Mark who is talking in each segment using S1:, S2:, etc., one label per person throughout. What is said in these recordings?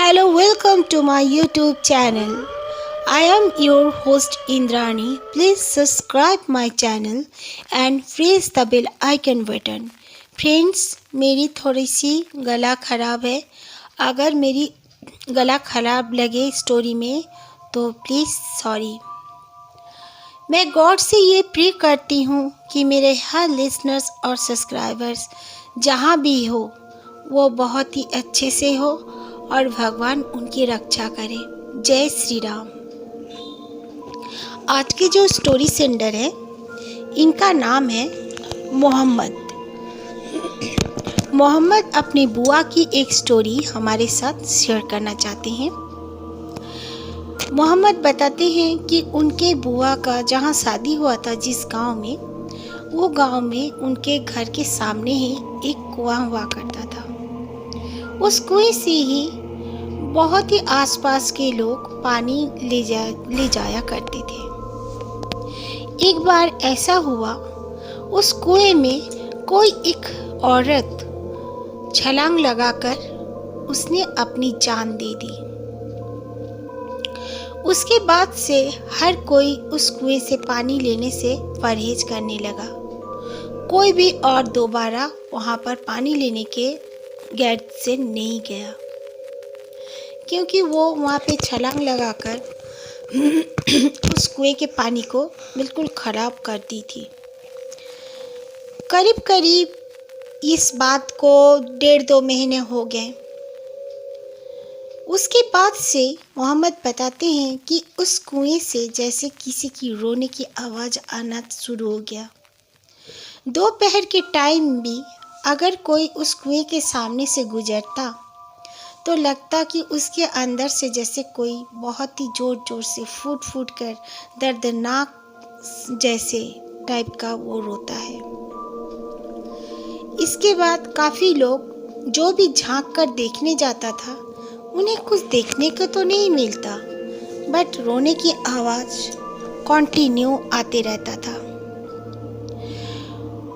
S1: Hello, welcome to my YouTube channel. I am your host Indrani. Please subscribe my channel and press the bell icon button. Friends, मेरी थोड़ी सी गला ख़राब है. अगर मेरी गला ख़राब लगे स्टोरी में तो प्लीज़ सॉरी. मैं गॉड से ये प्रे करती हूँ कि मेरे हर लिसनर्स और सब्सक्राइबर्स जहाँ भी हो वो बहुत ही अच्छे से हो और भगवान उनकी रक्षा करे. जय श्री राम. आज की जो स्टोरी सेंडर है इनका नाम है मोहम्मद. मोहम्मद अपनी बुआ की एक स्टोरी हमारे साथ शेयर करना चाहते हैं. मोहम्मद बताते हैं कि उनके बुआ का जहाँ शादी हुआ था जिस गांव में, वो गांव में उनके घर के सामने ही एक कुआं हुआ करता था. उस कुएं से ही बहुत ही आसपास के लोग पानी ले जाया करते थे. एक बार ऐसा हुआ, उस कुएं में कोई एक औरत छलांग लगाकर उसने अपनी जान दे दी. उसके बाद से हर कोई उस कुएं से पानी लेने से परहेज करने लगा. कोई भी और दोबारा वहाँ पर पानी लेने के गेट से नहीं गया, क्योंकि वो वहाँ पे छलांग लगाकर उस कुएं के पानी को बिल्कुल ख़राब कर दी थी. करीब करीब इस बात को 1.5-2 महीने हो गए. उसके बाद से मोहम्मद बताते हैं कि उस कुएं से जैसे किसी की रोने की आवाज़ आना शुरू हो गया. दोपहर के टाइम भी अगर कोई उस कुएं के सामने से गुजरता तो लगता कि उसके अंदर से जैसे कोई बहुत ही ज़ोर ज़ोर से फूट फूट कर दर्दनाक जैसे टाइप का वो रोता है. इसके बाद काफ़ी लोग जो भी झांक कर देखने जाता था उन्हें कुछ देखने को तो नहीं मिलता, बट रोने की आवाज़ कंटिन्यू आते रहता था.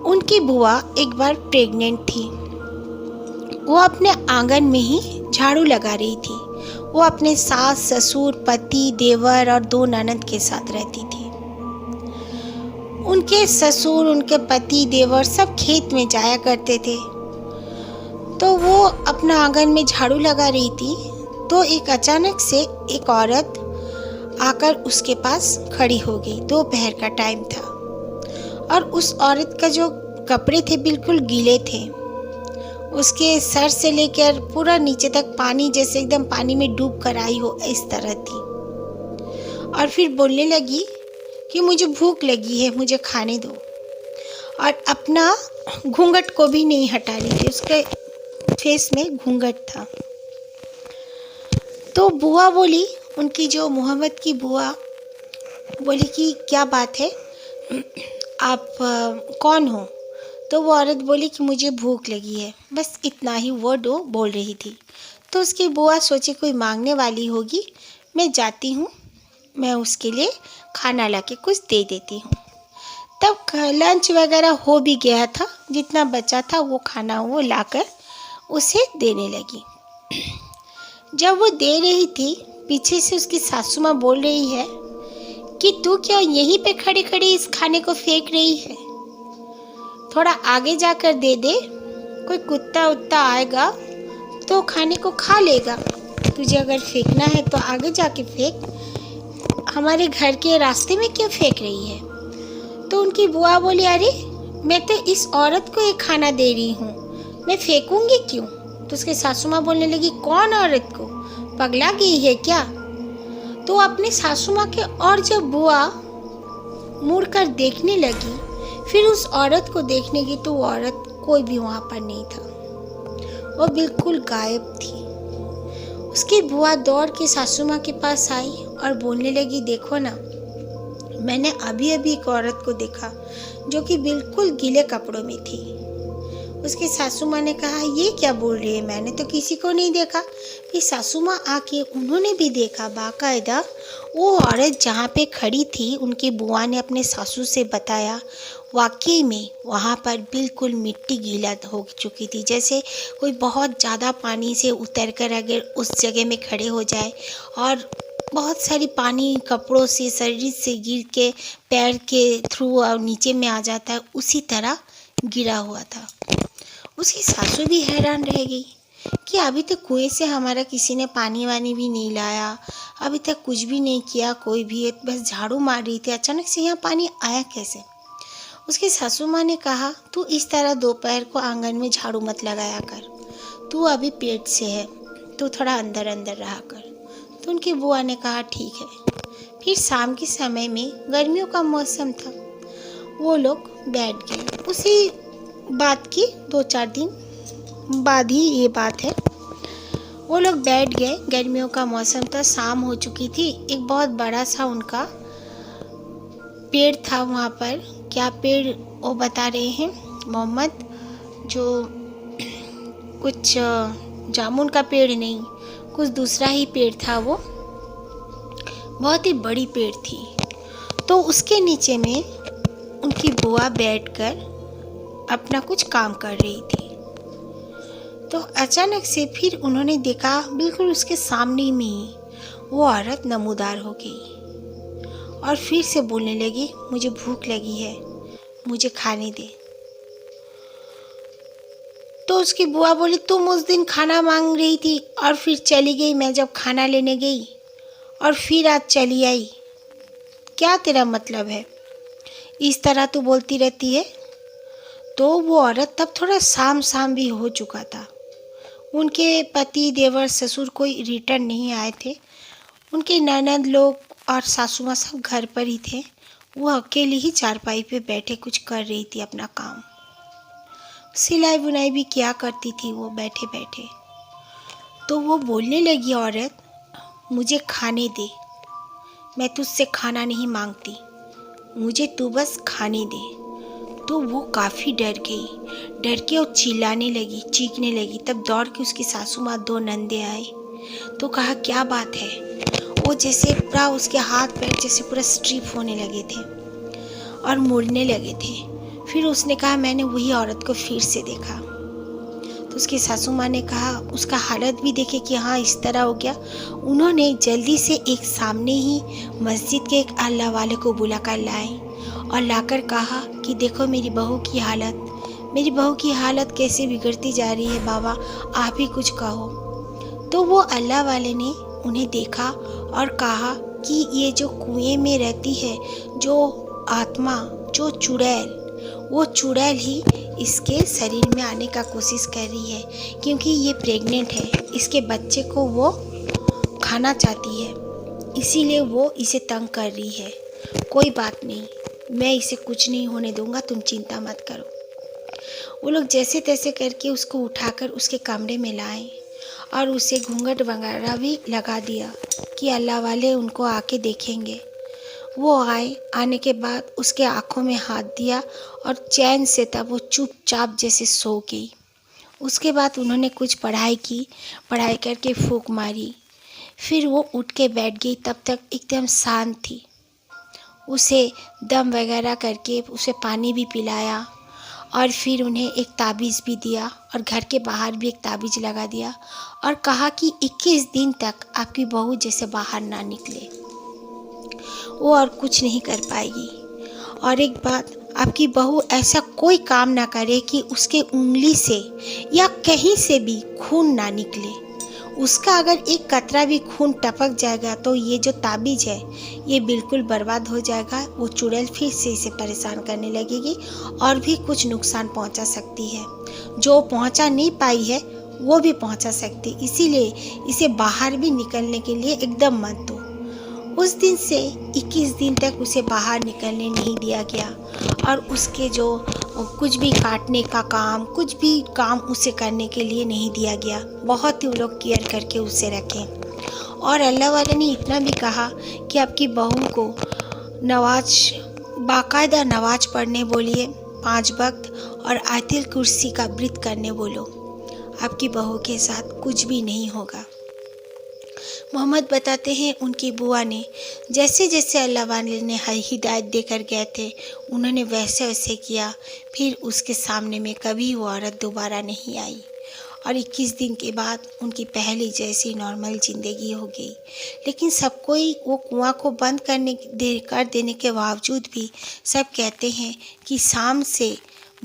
S1: उनकी बुआ एक बार प्रेग्नेंट थी. वो अपने आंगन में ही झाड़ू लगा रही थी. वो अपने सास ससुर पति देवर और 2 ननद के साथ रहती थी. उनके ससुर उनके पति देवर सब खेत में जाया करते थे. तो वो अपना आंगन में झाड़ू लगा रही थी तो एक अचानक से एक औरत आकर उसके पास खड़ी हो गई. दोपहर का टाइम था और उस औरत का जो कपड़े थे बिल्कुल गीले थे. उसके सर से लेकर पूरा नीचे तक पानी जैसे एकदम पानी में डूब कर आई हो इस तरह थी. और फिर बोलने लगी कि मुझे भूख लगी है, मुझे खाने दो. और अपना घूंघट को भी नहीं हटा रही थी. उसके फेस में घूंघट था. तो बुआ बोली, उनकी जो मोहम्मद की बुआ बोली कि क्या बात है, आप कौन हो? तो वो औरत बोली कि मुझे भूख लगी है. बस इतना ही वर्ड वो बोल रही थी. तो उसकी बुआ सोचे कोई मांगने वाली होगी, मैं जाती हूँ, मैं उसके लिए खाना लाके कुछ दे देती हूँ. तब लंच वगैरह हो भी गया था. जितना बचा था वो खाना वो लाकर उसे देने लगी. जब वो दे रही थी, पीछे से उसकी सासू माँ बोल रही है कि तू क्या यहीं पे खड़ी खड़ी इस खाने को फेंक रही है? थोड़ा आगे जाकर दे दे, कोई कुत्ता उत्ता आएगा तो खाने को खा लेगा. तुझे अगर फेंकना है तो आगे जाके फेंक, हमारे घर के रास्ते में क्यों फेंक रही है? तो उनकी बुआ बोली, अरे मैं तो इस औरत को एक खाना दे रही हूँ, मैं फेंकूंगी क्यों? तो उसके सासू माँ बोलने लगी, कौन औरत को? पगला गई है क्या? तो अपने सासू माँ के और जब बुआ मुड़कर देखने लगी, फिर उस औरत को देखने की तो वो औरत कोई भी वहाँ पर नहीं था. वो बिल्कुल गायब थी. उसकी बुआ दौड़ के सासू माँ के पास आई और बोलने लगी, देखो ना, मैंने अभी अभी एक औरत को देखा जो कि बिल्कुल गीले कपड़ों में थी. उसकी सासू माँ ने कहा ये क्या बोल रही है, मैंने तो किसी को नहीं देखा। फिर सासू माँ आके उन्होंने भी देखा बाकायदा वो औरत जहाँ पे खड़ी थी, उनकी बुआ ने अपने सासू से बताया वाकई में वहाँ पर बिल्कुल मिट्टी गीला हो चुकी थी, जैसे कोई बहुत ज़्यादा पानी से उतर कर अगर उस जगह में खड़े हो जाए और बहुत सारी पानी कपड़ों से शरीर से गिर के पैर के थ्रू और नीचे में आ जाता है, उसी तरह गिरा हुआ था। उसकी सासू भी हैरान रह गई कि अभी तक कुएं से हमारा किसी ने पानी वानी भी नहीं लाया, अभी तक कुछ भी नहीं किया, कोई भी बस झाड़ू मार रही थी, अचानक से यहाँ पानी आया कैसे। उसकी सासू माँ ने कहा तू इस तरह दोपहर को आंगन में झाड़ू मत लगाया कर, तू अभी पेट से है, तू थोड़ा अंदर अंदर रहा कर। तो उनकी बुआ ने कहा ठीक है। फिर शाम के समय में गर्मियों का मौसम था, वो लोग बैठ गए। उसी बात की 2-4 दिन बाद ही ये बात है, वो लोग बैठ गए। गर्मियों का मौसम था, शाम हो चुकी थी। एक बहुत बड़ा सा उनका पेड़ था वहाँ पर। क्या पेड़ वो बता रहे हैं मोहम्मद, जो कुछ जामुन का पेड़ नहीं, कुछ दूसरा ही पेड़ था, वो बहुत ही बड़ी पेड़ थी। तो उसके नीचे में उनकी बुआ बैठकर अपना कुछ काम कर रही थी। तो अचानक से फिर उन्होंने देखा बिल्कुल उसके सामने में ही वो औरत नमूदार हो गई और फिर से बोलने लगी मुझे भूख लगी है, मुझे खाने दे। तो उसकी बुआ बोली तुम उस दिन खाना मांग रही थी और फिर चली गई, मैं जब खाना लेने गई और फिर आज चली आई, क्या तेरा मतलब है, इस तरह तू बोलती रहती है। तो वो औरत तब थोड़ा शाम भी हो चुका था। उनके पति देवर ससुर कोई रिटर्न नहीं आए थे, उनके ननद लोग और सासू माँ सब घर पर ही थे। वो अकेली ही चारपाई पे बैठे कुछ कर रही थी अपना काम, सिलाई बुनाई भी किया करती थी वो बैठे बैठे। तो वो बोलने लगी औरत मुझे खाने दे, मैं तुझसे खाना नहीं मांगती, मुझे तू बस खाने दे। तो वो काफ़ी डर गई, डर के वो चिल्लाने लगी, चीखने लगी। तब दौड़ के उसकी सासू माँ 2 नंदे आए तो कहा क्या बात है। वो जैसे पूरा उसके हाथ पैर जैसे पूरा स्ट्रिप होने लगे थे और मुड़ने लगे थे। फिर उसने कहा मैंने वही औरत को फिर से देखा। तो उसकी सासू माँ ने कहा उसका हालत भी देखे कि हाँ इस तरह हो गया। उन्होंने जल्दी से एक सामने ही मस्जिद के एक अल्लाह वाले को बुला कर लाए और लाकर कहा कि देखो मेरी बहू की हालत कैसे बिगड़ती जा रही है, बाबा आप ही कुछ कहो। तो वो अल्लाह वाले ने उन्हें देखा और कहा कि ये जो कुएं में रहती है जो आत्मा, जो चुड़ैल, वो चुड़ैल ही इसके शरीर में आने का कोशिश कर रही है, क्योंकि ये प्रेग्नेंट है, इसके बच्चे को वो खाना चाहती है, इसीलिए वो इसे तंग कर रही है। कोई बात नहीं, मैं इसे कुछ नहीं होने दूंगा, तुम चिंता मत करो। वो लोग जैसे तैसे करके उसको उठाकर उसके कमरे में लाए और उसे घूंघट वगैरह भी लगा दिया कि अल्लाह वाले उनको आके देखेंगे। वो आने के बाद उसके आँखों में हाथ दिया और चैन से तब वो चुपचाप जैसे सो गई। उसके बाद उन्होंने कुछ पढ़ाई की, पढ़ाई करके फूंक मारी, फिर वो उठ के बैठ गई। तब तक एकदम शांत थी। उसे दम वगैरह करके उसे पानी भी पिलाया और फिर उन्हें एक ताबीज़ भी दिया और घर के बाहर भी एक ताबीज़ लगा दिया और कहा कि 21 दिन तक आपकी बहू जैसे बाहर ना निकले, वो और कुछ नहीं कर पाएगी। और एक बात, आपकी बहू ऐसा कोई काम ना करे कि उसके उंगली से या कहीं से भी खून ना निकले। उसका अगर एक कतरा भी खून टपक जाएगा तो ये जो ताबीज़ है ये बिल्कुल बर्बाद हो जाएगा। वो चुड़ैल फिर से इसे परेशान करने लगेगी और भी कुछ नुकसान पहुंचा सकती है, जो पहुंचा नहीं पाई है वो भी पहुंचा सकती, इसीलिए इसे बाहर भी निकलने के लिए एकदम मत दो। उस दिन से 21 दिन तक उसे बाहर निकलने नहीं दिया गया और उसके जो कुछ भी काटने का काम, कुछ भी काम उसे करने के लिए नहीं दिया गया। बहुत ही वो लोग केयर करके उसे रखें। और अल्लाह वाले ने इतना भी कहा कि आपकी बहू को बाकायदा नमाज पढ़ने बोलिए 5 वक्त और आयतुल कुर्सी का व्रत करने बोलो, आपकी बहू के साथ कुछ भी नहीं होगा। मोहम्मद बताते हैं उनकी बुआ ने जैसे जैसे अल्लाह वाले ने हिदायत देकर गए थे उन्होंने वैसे वैसे किया। फिर उसके सामने में कभी वो औरत दोबारा नहीं आई और 21 दिन के बाद उनकी पहली जैसी नॉर्मल ज़िंदगी हो गई। लेकिन सब कोई वो कुआं को बंद कर देने के बावजूद भी सब कहते हैं कि शाम से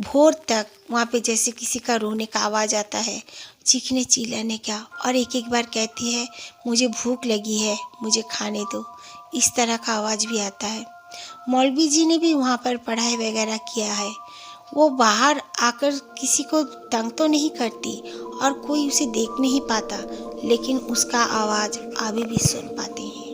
S1: भोर तक वहाँ पे जैसे किसी का रोने का आवाज़ आता है, चीखने चिल्लाने का, और एक एक बार कहती है मुझे भूख लगी है, मुझे खाने दो, इस तरह का आवाज़ भी आता है। मौलवी जी ने भी वहाँ पर पढ़ाई वगैरह किया है। वो बाहर आकर किसी को तंग तो नहीं करती और कोई उसे देख नहीं पाता, लेकिन उसका आवाज़ अभी भी सुन पाते हैं।